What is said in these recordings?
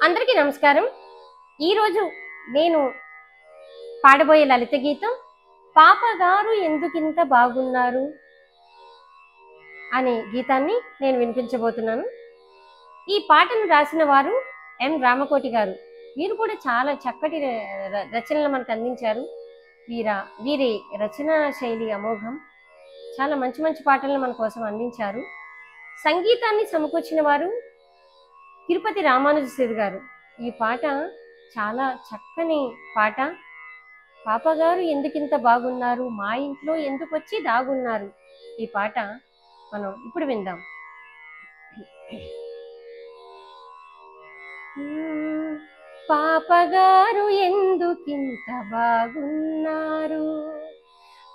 అందరికీ నమస్కారం. ఈరోజు నేను పాడబోయే లలిత గీతం పాపగారు ఎందుకింత బాగున్నారు అనే గీతాన్ని నేను వినిపించబోతున్నాను. ఈ పాటను రాసిన వారు ఎం రామకోటి గారు. వీరు కూడా చాలా చక్కటి రచనలు మనకు అందించారు. వీరి రచనా శైలి అమోఘం. చాలా మంచి మంచి పాటలను మన కోసం అందించారు. సంగీతాన్ని సమకూర్చిన వారు తిరుపతి రామానుజశ్రీ గారు. ఈ పాట చాలా చక్కని పాట. పాపగారు ఎందుకింత బాగున్నారు, మా ఇంట్లో ఎందుకు వచ్చి దాగున్నారు. ఈ పాట మనం ఇప్పుడు విందాం. పాపగారు ఎందుకింత బాగున్నారు,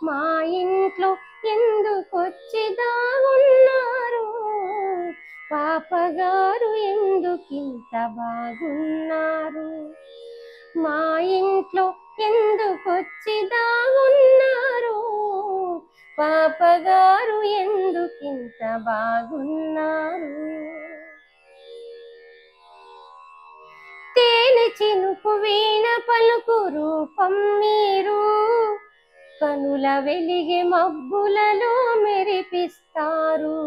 మా ఇంట్లో ఎందుకొచ్చి దాగున్నారు. పాపగారు ఎందుకింత బాగున్నారు, మా ఇంట్లో ఎందుకొచ్చి దాగున్నారు. పాపగారు ఎందుకింత బాగున్నారు. తేనె చినుకు వీణ పలుకు రూపం మీరు, కనుల వెలిగే మబ్బులలో మెరిపిస్తారు.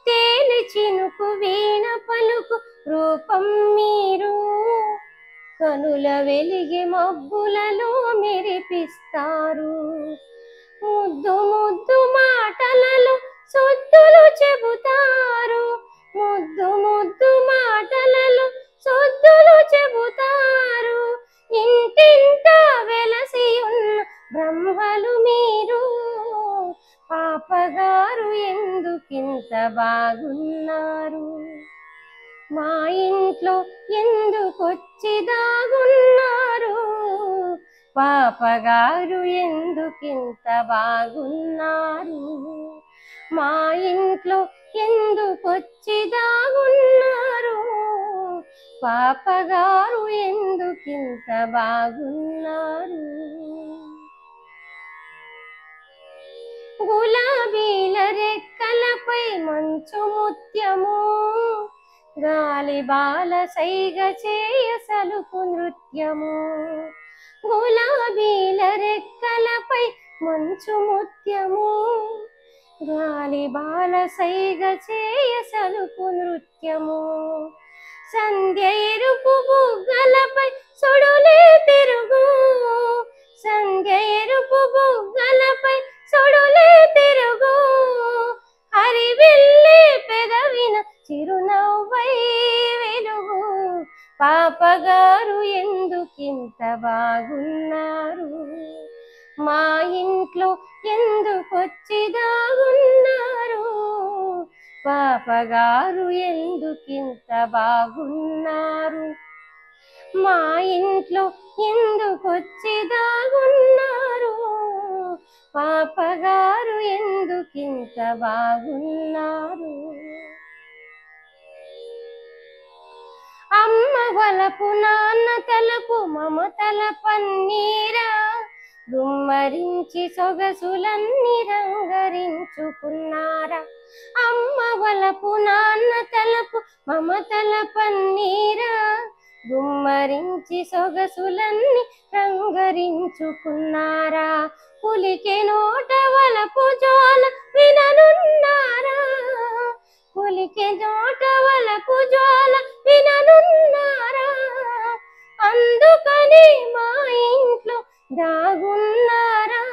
తేనె చినుకు వీణ పలుకు రూపం మీరు, కనుల వెలిగే మబ్బులలో మెరిపిస్తారు. ముద్దు ముద్దు మాటలలో సొద్దులు చెబుతారు, ముద్దు ముద్దు మాటలలో సొద్దులు చెబుతారు. ఇంటింట వెలసి ఉన్న బ్రహ్మలు మీరు, పాపగారు ఎందుకింత బాగున్నారు, మా ఇంట్లో ఎందుకొచ్చి దాగున్నారు. పాపగారు ఎందుకింత బాగున్నారు, మా ఇంట్లో ఎందుకొచ్చి దాగున్నారు. పాపగారు ఎందుకింత బాగున్నారు. గులాబీల రెక్కలపై మంచు ముత్యము, గాలి బాల సైగ చేయ సలుపు నృత్యము. గులాబీల రెక్కలపై మంచు ముత్యము, గాలి బాల సైగ చేయ సలుపు నృత్యము. సంధ్య ఎరుపు బుగ్గలపై సొడులే తిరుగు, సంధ్య ఎరుపు బుగ్గలపై సొడులే తిరుగు. హరివిల్లే పెదవిన చిరునవ్వై వెలుగు. పాపగారు ఎందుకింత బాగున్నారు, మా ఇంట్లో ఎందుకొచ్చి దాగున్నారు. పాపగారు ఎందుకింత బాగున్నారు, మా ఇంట్లో ఎందుకొచ్చి దాగున్నారు. పాపగారు ఎందుకింత బాగున్నారు. అమ్మ వలపు నాన్న తలపు మమతల పన్నీరా, గుమ్మరించి సొగసులన్నీ రంగరించుకున్నారా. అమ్మ వలపు నాన్న తలపు మమతల పన్నీరా, గుమ్మరించి సొగసులన్నీ రంగరించుకున్నారా. పులికే నోట వలపు జోల విననున్నారా, పులికే నోట వలపు జోల విననున్నారా. అందుకని మా ఇంట్లో దాగున్నారా.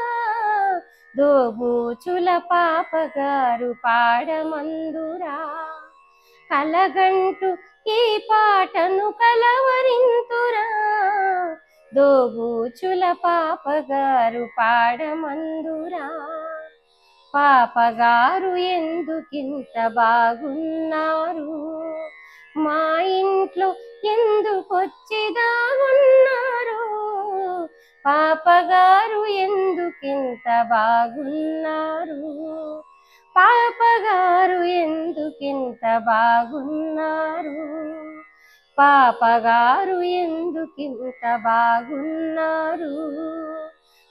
దోబూచుల పాపగారు పాడమందురా, కలగంటూ ఈ పాటను కలవరింతురా. దోబూచుల పాపగారు పాడమందురా. పాపగారు ఎందుకింత బాగున్నారు, మా ఇంట్లో ఎందుకొచ్చి దాగున్నారు. పాపగారు ఎందుకింత బాగున్నారు, పాపగారు ఎందుకింత బాగున్నారు. పాపగారు ఎందుకింత బాగున్నారు,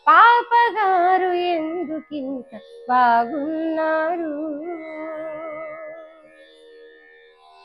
పాపగారు ఎందుకింత బాగున్నారు.